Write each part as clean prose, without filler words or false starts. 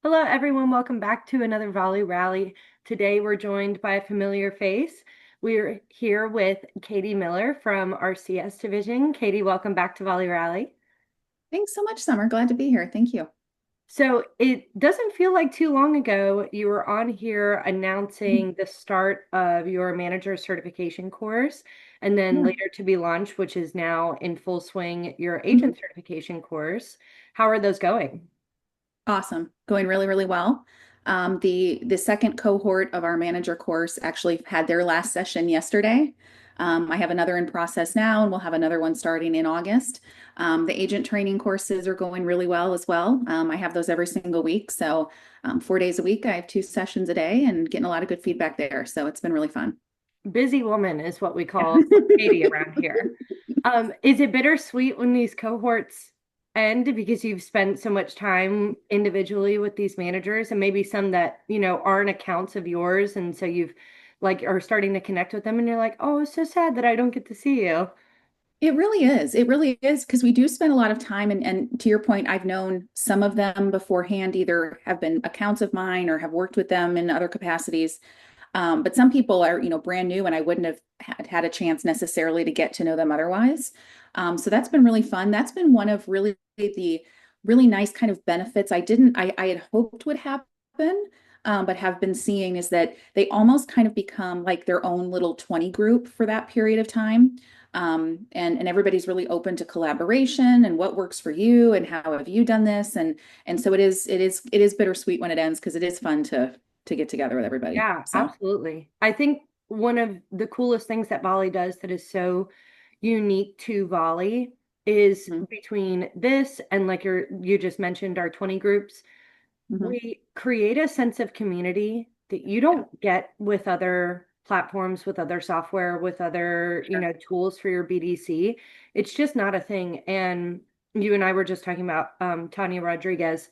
Hello, everyone. Welcome back to another Volley Rally. Today, we're joined by a familiar face. We're here with Katie Miller from our CS division. Katie, welcome back to Volley Rally. Thanks so much, Summer. Glad to be here. Thank you. So, it doesn't feel like too long ago you were on here announcing the start of your manager certification course, and then Yeah. later to be launched, which is now in full swing, your Mhm. agent certification course. How are those going? Awesome. Going really, really well. The second cohort of our manager course actually had their last session yesterday. I have another in process now, and we'll have another one starting in August. The agent training courses are going really well as well. I have those every single week. So 4 days a week, I have 2 sessions a day and getting a lot of good feedback there. So it's been really fun. Busy woman is what we Yeah. call Katie around here. Is it bittersweet when these cohorts end because you've spent so much time individually with these managers and maybe some that, aren't accounts of yours and so you've like are starting to connect with them and you're like, "Oh, it's so sad that I don't get to see you." It really is. It really is because we do spend a lot of time and to your point, I've known some of them beforehand, either have been accounts of mine or have worked with them in other capacities. But some people are, brand new and I wouldn't have had a chance necessarily to get to know them otherwise. So that's been really fun. That's been one of really the really nice kind of benefits I had hoped would happen, but have been seeing is that they almost kind of become like their own little 20 group for that period of time. And everybody's really open to collaboration and what works for you and how have you done this and so it is bittersweet when it ends because it is fun to get together with everybody. Yeah, So, absolutely. I think one of the coolest things that Volley does that is so unique to Volley is mhm, between this and like you just mentioned our 20 groups. mhm. We create a sense of community that you Yeah, don't get with other platforms, with other software, with other, sure. tools for your BDC. It's just not a thing. And you and I were just talking about Tanya Rodriguez.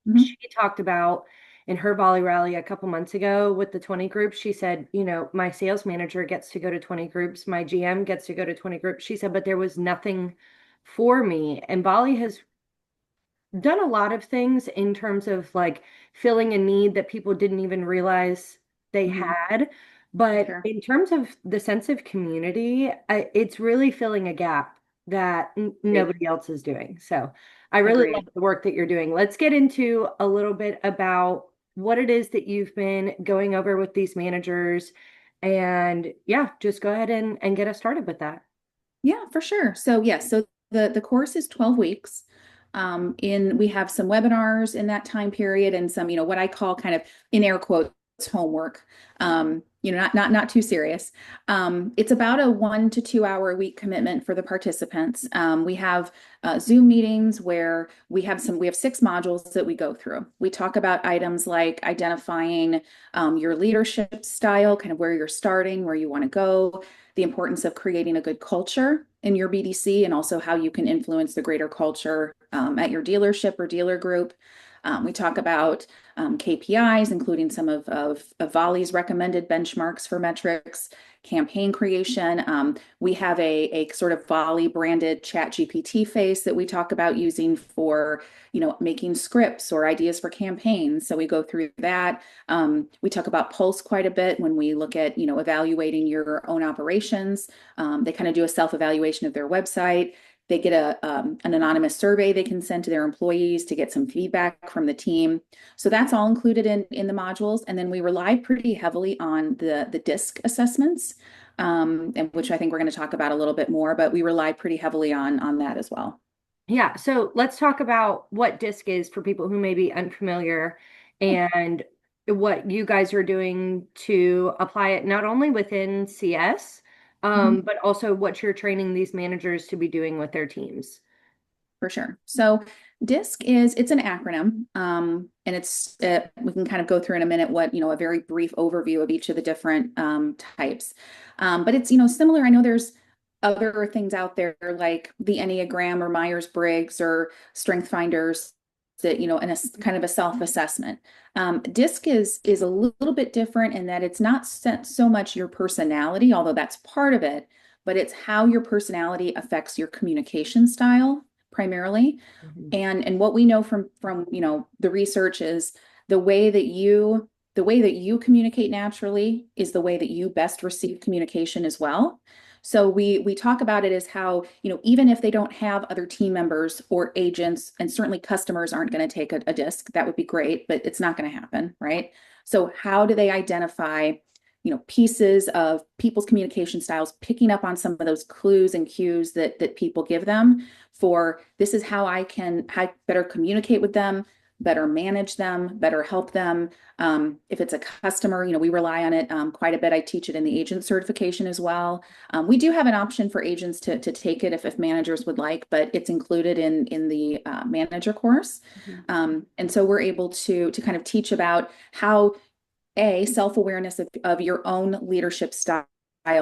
Mhm. She talked about in her volley rally a couple months ago with the 20 groups. She said, my sales manager gets to go to 20 groups, my GM gets to go to 20 groups. She said, but there was nothing for me. And Volley has done a lot of things in terms of like filling a need that people didn't even realize they Mhm. had. But Sure. in terms of the sense of community, it's really filling a gap that Agreed. nobody else is doing. So I really love Agreed. the work that you're doing. Let's get into a little bit about what it is that you've been going over with these managers. And yeah, just go ahead and get us started with that. Yeah, for sure. So yes, so the course is 12 weeks. In we have some webinars in that time period and some, what I call kind of in air quotes homework. Not too serious. It's about a 1 to 2 hour a week commitment for the participants. We have Zoom meetings where we have 6 modules that we go through. We talk about items like identifying your leadership style, kind of where you're starting, where you want to go, the importance of creating a good culture in your BDC, and also how you can influence the greater culture at your dealership or dealer group. We talk about KPIs, including some of Volley's recommended benchmarks for metrics, campaign creation. We have a sort of Volley branded chat GPT face that we talk about using for, making scripts or ideas for campaigns. So we go through that. We talk about Pulse quite a bit when we look at, evaluating your own operations. They kind of do a self-evaluation of their website. They get an anonymous survey they can send to their employees to get some feedback from the team. So that's all included in the modules. And then we rely pretty heavily on the DISC assessments, and which I think we're going to talk about a little bit more, but we rely pretty heavily on that as well. Yeah, so let's talk about what DISC is for people who may be unfamiliar and what you guys are doing to apply it not only within CS, Mhm. but also what you're training these managers to be doing with their teams. For sure. So it's an acronym, and we can kind of go through in a minute what, a very brief overview of each of the different types. But it's, similar. I know there's other things out there like the Enneagram or Myers-Briggs or Strength Finders that, and kind of a self-assessment. DISC is a little bit different in that it's not so much your personality, although that's part of it, but it's how your personality affects your communication style primarily. Mhm. And what we know from the research is the way that you the way that you communicate naturally is the way that you best receive communication as well. So we talk about it as how, even if they don't have other team members or agents, and certainly customers aren't going to take a disc, that would be great, but it's not going to happen, right? So how do they identify, pieces of people's communication styles, picking up on some of those clues and cues that people give them for this is how I can better communicate with them, better manage them, better help them. If it's a customer, we rely on it quite a bit. I teach it in the agent certification as well. We do have an option for agents to take it if managers would like, but it's included in the manager course. Mhm. And so we're able to kind of teach about how self-awareness of your own leadership style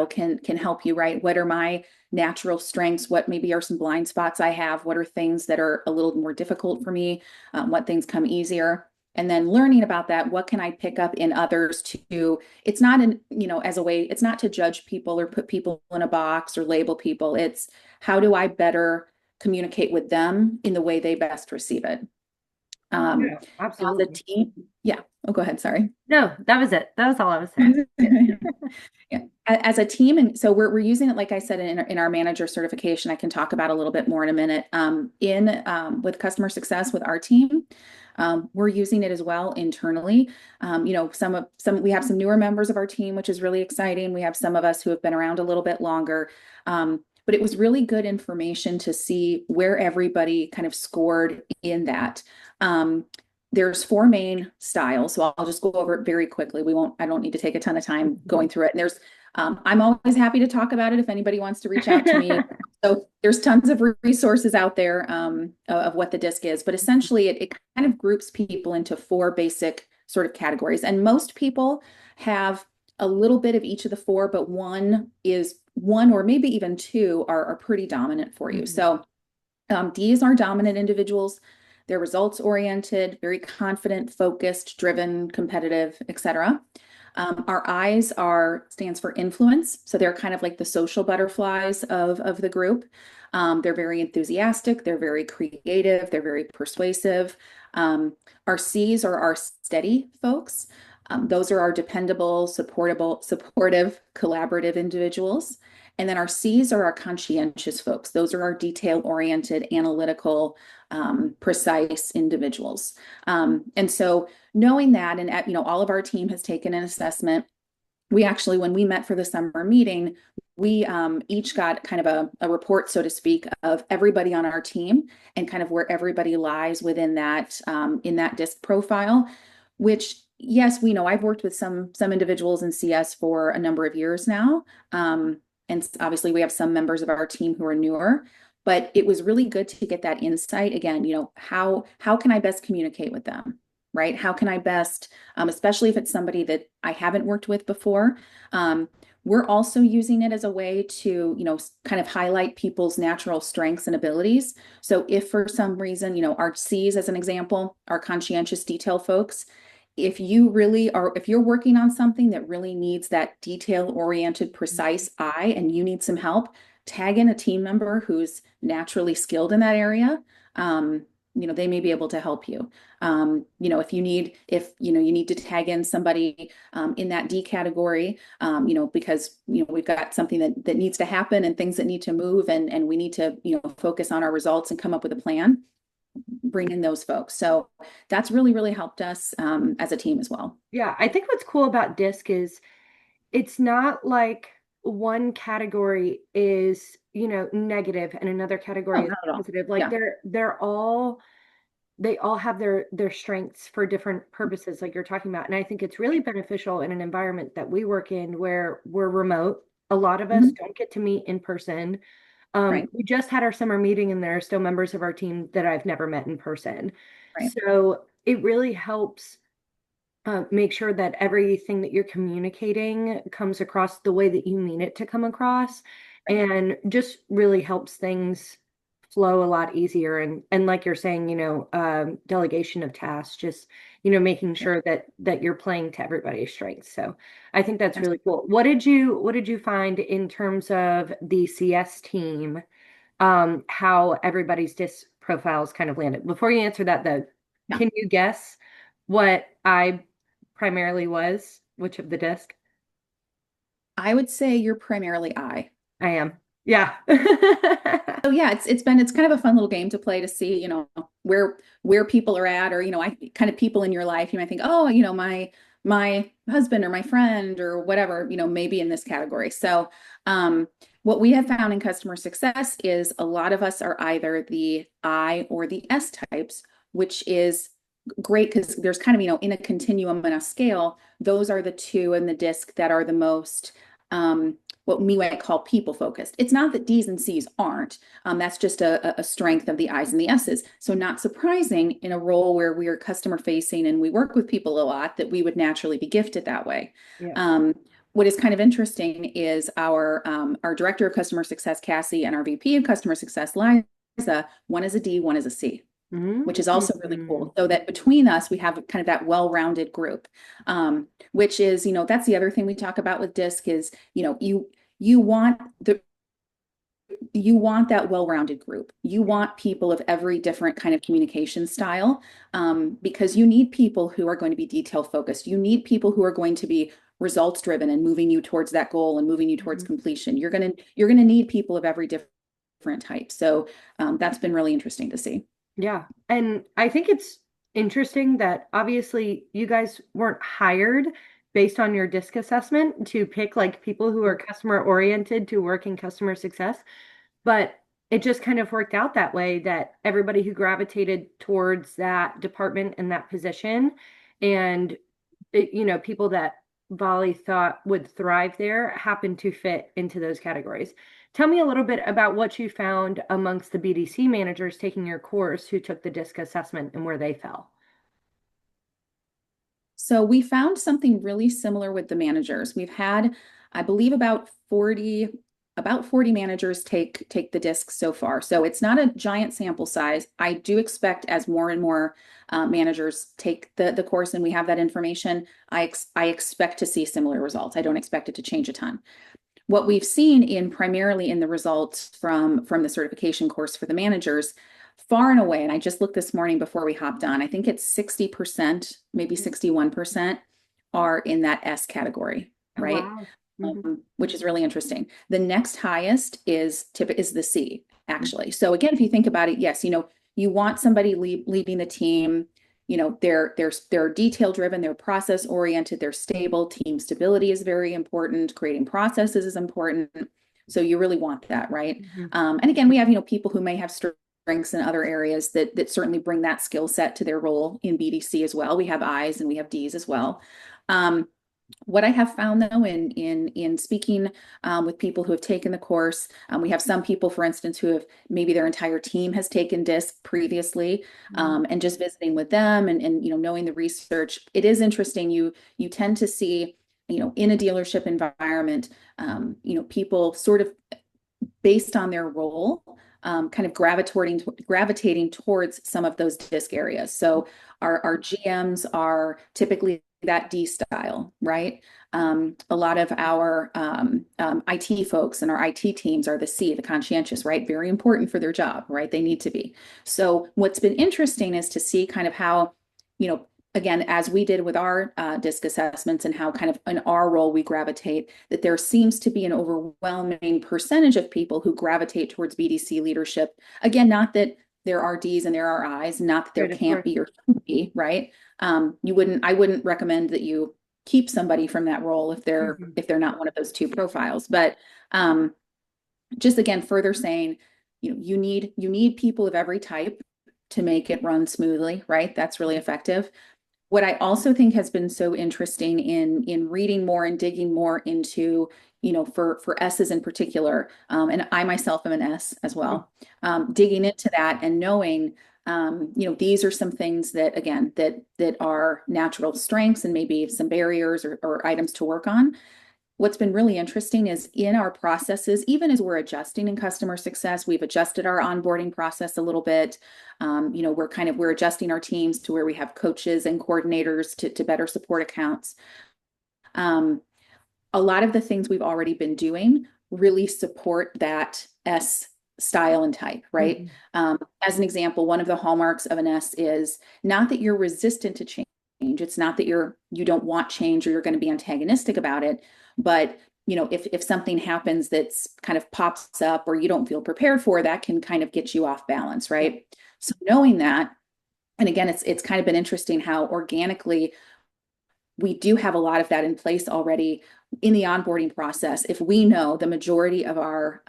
can help you, right? What are my natural strengths? What maybe are some blind spots I have? What are things that are a little more difficult for me? What things come easier? And then learning about that, what can I pick up in others to, it's not as a way, it's not to judge people or put people in a box or label people. It's how do I better communicate with them in the way they best receive it? Um, Yeah, as a absolutely. team, yeah. Oh, go ahead. Sorry. No, that was it. That was all I was saying. Yeah. As a team, and so we're using it, like I said, in our manager certification. I can talk about a little bit more in a minute. In with customer success with our team, we're using it as well internally. Some we have some newer members of our team, which is really exciting. We have some of us who have been around a little bit longer. But it was really good information to see where everybody kind of scored in that. There's four main styles, so I'll just go over it very quickly. I don't need to take a ton of time going through it. And I'm always happy to talk about it if anybody wants to reach out to me. So there's tons of resources out there of what the DISC is, but essentially it kind of groups people into four basic sort of categories. And most people have a little bit of each of the four, but one or maybe even two are pretty dominant for you. Mhm. So D's are dominant individuals. They're results oriented, very confident, focused, driven, competitive, etc. Our I's stands for influence. So they're kind of like the social butterflies of the group. They're very enthusiastic. They're very creative. They're very persuasive. Our C's are our steady folks. Those are our dependable, supportive, collaborative individuals. And then our C's are our conscientious folks. Those are our detail-oriented, analytical, precise individuals. And so knowing that, and all of our team has taken an assessment. We actually, when we met for the summer meeting, we each got kind of a report, so to speak, of everybody on our team and kind of where everybody lies within that in that DISC profile, which yes, we know I've worked with some individuals in CS for a number of years now. And obviously we have some members of our team who are newer, but it was really good to get that insight again, how can I best communicate with them? Right? How can I best, especially if it's somebody that I haven't worked with before? We're also using it as a way to, kind of highlight people's natural strengths and abilities. So if for some reason, our C's as an example, our conscientious detail folks, if you're working on something that really needs that detail-oriented, precise eye and you need some help, tag in a team member who's naturally skilled in that area. They may be able to help you. If you need to tag in somebody in that D category, because we've got something that needs to happen and things that need to move, and we need to focus on our results and come up with a plan. Bring in those folks. So that's really, really helped us as a team as well. Yeah, I think what's cool about DISC is it's not like one category is, negative and another Oh, category is not at all. positive. Like Yeah, they all have their strengths for different purposes, like you're talking about. And I think it's really beneficial in an environment that we work in where we're remote. A lot of us mhm. don't get to meet in person. Right, We just had our summer meeting and there are still members of our team that I've never met in person. right, So it really helps make sure that everything that you're communicating comes across the way that you mean it to come across, right. and just really helps things flow a lot easier. And like you're saying, delegation of tasks, just making Yeah, sure that you're playing to everybody's strengths. So I think that's that's really cool. What did you find in terms of the CS team? how everybody's disc profiles kind of landed. Before you answer that, though, Yeah. can you guess what I primarily was? Which of the disc? I would say you're primarily I. I am. Yeah. So yeah, it's kind of a fun little game to play to see, where people are at, or I kind of people in your life. You might think, oh, my husband or my friend or whatever, maybe in this category. So what we have found in customer success is a lot of us are either the I or the S types, which is great because there's kind of, in a continuum and a scale, those are the two in the disc that are the most what we might call people focused. It's not that D's and C's aren't. That's just a strength of the I's and the S's. So not surprising in a role where we are customer facing and we work with people a lot that we would naturally be gifted that way. Yeah. What is kind of interesting is our director of customer success, Cassie, and our VP of customer success, Liza, one is a D, one is a C, which is also really Mm. cool. So that between us, we have kind of that well-rounded group, which is, that's the other thing we talk about with DISC is, you want the you want that well-rounded group. You want people of every different kind of communication style, because you need people who are going to be detail focused. You need people who are going to be results driven and moving you towards that goal and moving you towards Mhm. completion. You're gonna need people of every different type. So that's been really interesting to see. Yeah. And I think it's interesting that obviously you guys weren't hired based on your disc assessment to pick like people who are customer oriented to work in customer success, but it just kind of worked out that way that everybody who gravitated towards that department and that position and people that Volley thought would thrive there happen to fit into those categories. Tell me a little bit about what you found amongst the BDC managers taking your course who took the DISC assessment and where they fell. So we found something really similar with the managers. We've had, I believe, about 40 managers take the disc so far. So it's not a giant sample size. I do expect as more and more managers take the course and we have that information, I expect to see similar results. I don't expect it to change a ton. What we've seen in primarily in the results from the certification course for the managers, far and away, and I just looked this morning before we hopped on, I think it's 60%, maybe 61% are in that S category, Oh, right? wow. Hmm. Which is really interesting. The next highest is the C, actually. So again, if you think about it, yes, you want somebody leading the team. They're detail driven, they're process oriented, they're stable. Team stability is very important. Creating processes is important. So you really want that, right? Hmm. And again, we have people who may have strengths in other areas that certainly bring that skill set to their role in BDC as well. We have I's and we have D's as well. What I have found though in speaking with people who have taken the course, we have some people, for instance, who have maybe their entire team has taken DISC previously, and just visiting with them and knowing the research, it is interesting. You tend to see in a dealership environment, people sort of based on their role, kind of gravitating towards some of those disc areas. So our GMs are typically that D style, right? A lot of our IT folks and our IT teams are the C, the conscientious, right? Very important for their job, right? They need to be. So what's been interesting is to see kind of how, again, as we did with our DISC assessments and how kind of in our role we gravitate, that there seems to be an overwhelming percentage of people who gravitate towards BDC leadership. Again, not that there are D's and there are I's, not that there Right, of can't course. be or shouldn't be, right? I wouldn't recommend that you keep somebody from that role if they're Mhm. if they're not one of those two profiles. But um, just again, further saying, you need people of every type to make it run smoothly, right? That's really effective. What I also think has been so interesting in reading more and digging more into, for S's in particular, and I myself am an S as well, digging into that and knowing, these are some things that again that are natural strengths and maybe some barriers or items to work on. What's been really interesting is in our processes, even as we're adjusting in customer success, we've adjusted our onboarding process a little bit. We're adjusting our teams to where we have coaches and coordinators to better support accounts. A lot of the things we've already been doing really support that S style and type, right? Mhm. As an example, one of the hallmarks of an S is not that you're resistant to change. It's not that you don't want change or you're going to be antagonistic about it, but if something happens that's kind of pops up or you don't feel prepared for, that can kind of get you off balance, Yeah. right? So knowing that, and again, it's kind of been interesting how organically we do have a lot of that in place already in the onboarding process. If we know the majority of our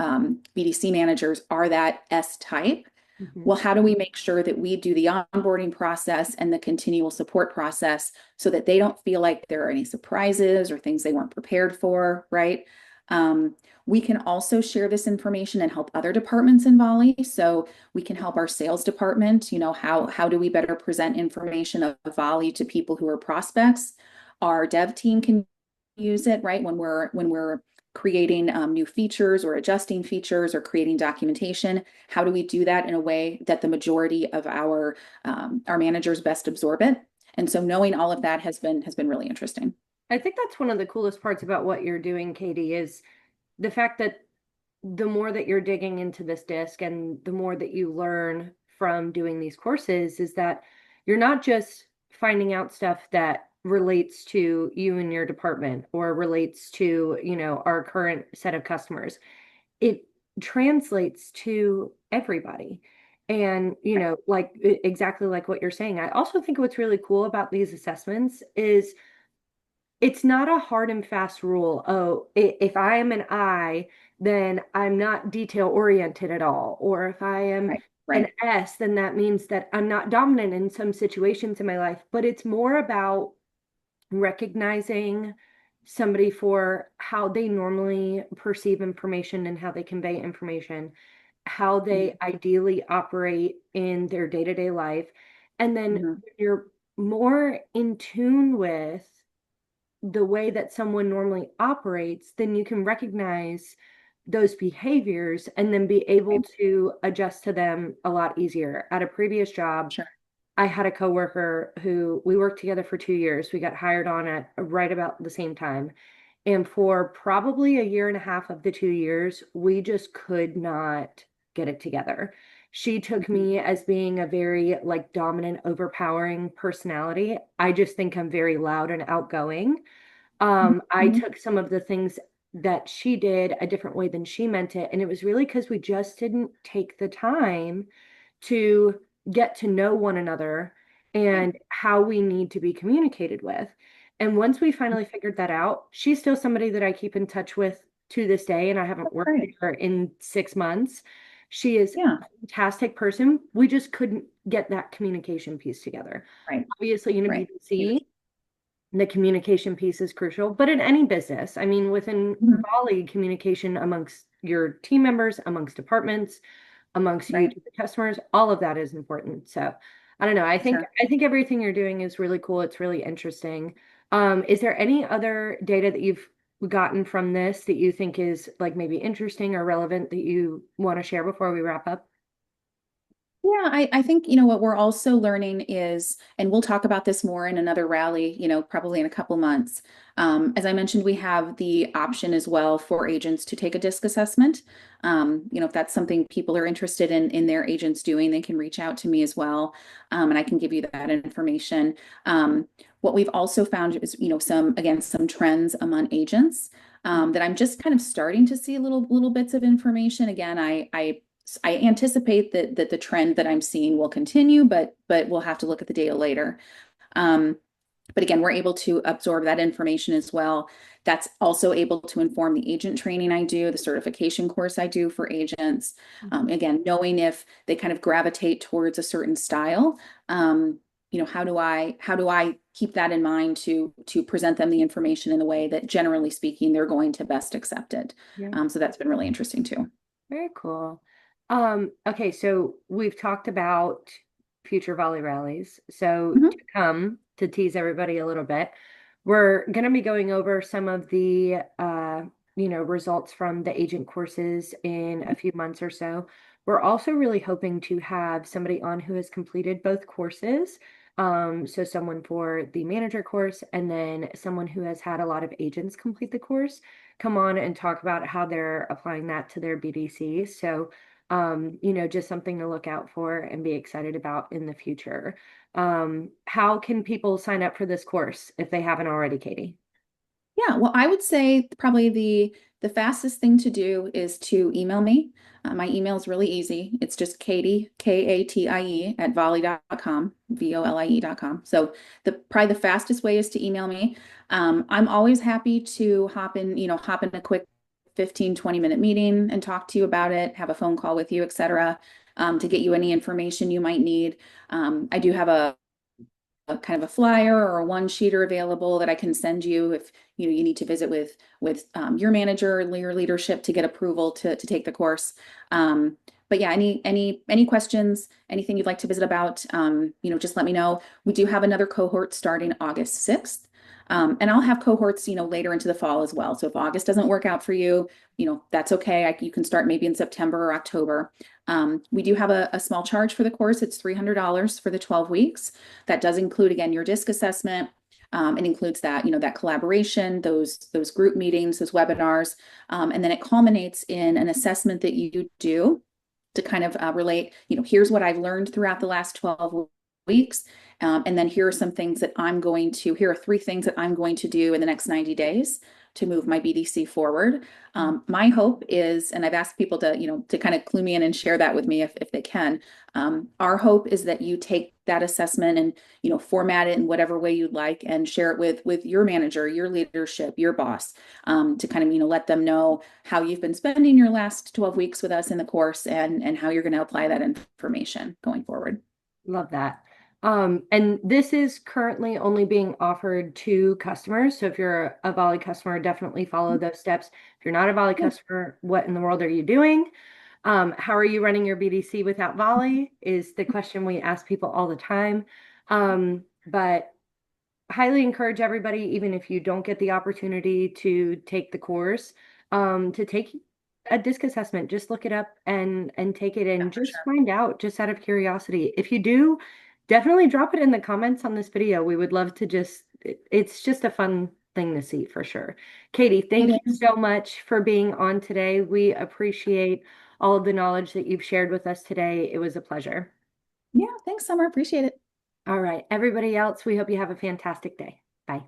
BDC managers are that S type, Mhm. well, how do we make sure that we do the onboarding process and the continual support process so that they don't feel like there are any surprises or things they weren't prepared for, right? We can also share this information and help other departments in Volley. So we can help our sales department, how do we better present information of Volley to people who are prospects? Our dev team can use it, right? When we're creating new features or adjusting features or creating documentation, how do we do that in a way that the majority of our managers best absorb it? And so knowing all of that has been really interesting. I think that's one of the coolest parts about what you're doing, Katie, is the fact that the more that you're digging into this disc and the more that you learn from doing these courses is that you're not just finding out stuff that relates to you and your department or relates to, our current set of customers. It translates to everybody. And, like exactly like what you're saying. I also think what's really cool about these assessments is it's not a hard and fast rule. Oh, if I am an I, then I'm not detail oriented at all. Or if I am Right, an right. S, then that means that I'm not dominant in some situations in my life. But it's more about recognizing somebody for how they normally perceive information and how they convey information, how they ideally operate in their day-to-day life. And then Mhm. you're more in tune with the way that someone normally operates, then you can recognize those behaviors and then be able Right. to adjust to them a lot easier. At a previous job, Sure. I had a coworker who we worked together for 2 years. We got hired on at right about the same time. And for probably a year and a half of the 2 years, we just could not get it together. She took Mhm. me as being a very like dominant, overpowering personality. I just think I'm very loud and outgoing. I Mhm. took some of the things that she did a different way than she meant it. And it was really because we just didn't take the time to get to know one another Right. and how we need to be communicated with. And once we finally figured that out, she's still somebody that I keep in touch with to this day, and I haven't That's worked with great. her in 6 months. She is Yeah. a fantastic person. We just couldn't get that communication piece together. Right. Obviously, in a Right. BDC, the communication piece is crucial, but in any business, I mean, within Mhm. Volley, communication amongst your team members, amongst departments, amongst you Right. to the customers, all of that is important. So I don't know. I think Sure. I think everything you're doing is really cool. It's really interesting. Is there any other data that you've gotten from this that you think is like maybe interesting or relevant that you want to share before we wrap up? Yeah, I think, what we're also learning is, and we'll talk about this more in another rally, probably in a couple months. As I mentioned, we have the option as well for agents to take a disc assessment. If that's something people are interested in their agents doing, they can reach out to me as well. And I can give you that information. What we've also found is, some trends among agents. That I'm just kind of starting to see little bits of information. Again, I anticipate that the trend that I'm seeing will continue, but we'll have to look at the data later. Um, but again, we're able to absorb that information as well. That's also able to inform the agent training I do, the certification course I do for agents. Mhm. Again, knowing if they kind of gravitate towards a certain style. How do I keep that in mind to present them the information in the way that generally speaking they're going to best accept it. Yeah. So that's been really interesting too. Very cool. Okay, so we've talked about future volley rallies. So to Mhm. come to tease everybody a little bit, we're going to be going over some of the results from the agent courses in a few months or so. We're also really hoping to have somebody on who has completed both courses. So someone for the manager course and then someone who has had a lot of agents complete the course come on and talk about how they're applying that to their BDC. So just something to look out for and be excited about in the future. How can people sign up for this course if they haven't already, Katie? Yeah, well, I would say probably the fastest thing to do is to email me. My email is really easy. It's just Katie, Katie at volie.com, volie.com. So probably the fastest way is to email me. I'm always happy to hop in a quick 15, 20-minute meeting and talk to you about it, have a phone call with you, et cetera, to get you any information you might need. I do have a kind of a flyer or a one sheeter available that I can send you if you need to visit with your manager or your leadership to get approval to take the course. But yeah, any questions, anything you'd like to visit about, just let me know. We do have another cohort starting August 6th. And I'll have cohorts, later into the fall as well. So if August doesn't work out for you, that's okay. You can start maybe in September or October. We do have a small charge for the course. It's $300 for the 12 weeks. That does include, again, your disc assessment. It includes that, that collaboration, those group meetings, those webinars, and then it culminates in an assessment that you do to kind of relate, here's what I've learned throughout the last 12 weeks. And then here are here are 3 things that I'm going to do in the next 90 days to move my BDC forward. My hope is, and I've asked people to kind of clue me in and share that with me if they can. Our hope is that you take that assessment and, format it in whatever way you'd like and share it with your manager, your leadership, your boss, to kind of, let them know how you've been spending your last 12 weeks with us in the course and how you're going to apply that information going forward. Love that. And this is currently only being offered to customers. So if you're a Volley customer, definitely follow those steps. If you're not a Volley Yeah, customer, what in the world are you doing? How are you running your BDC without Volley is the question we ask people all the time. But highly encourage everybody, even if you don't get the opportunity to take the course, to take a disc assessment. Just look it up and take it yeah, and for just sure. find out, just out of curiosity. If you do, definitely drop it in the comments on this video. We would love to it's just a fun thing to see for sure. Katie, It thank you is. so much for being on today. We appreciate all of the knowledge that you've shared with us today. It was a pleasure. Yeah, thanks, Summer. Appreciate it. All right, everybody else, we hope you have a fantastic day. Bye.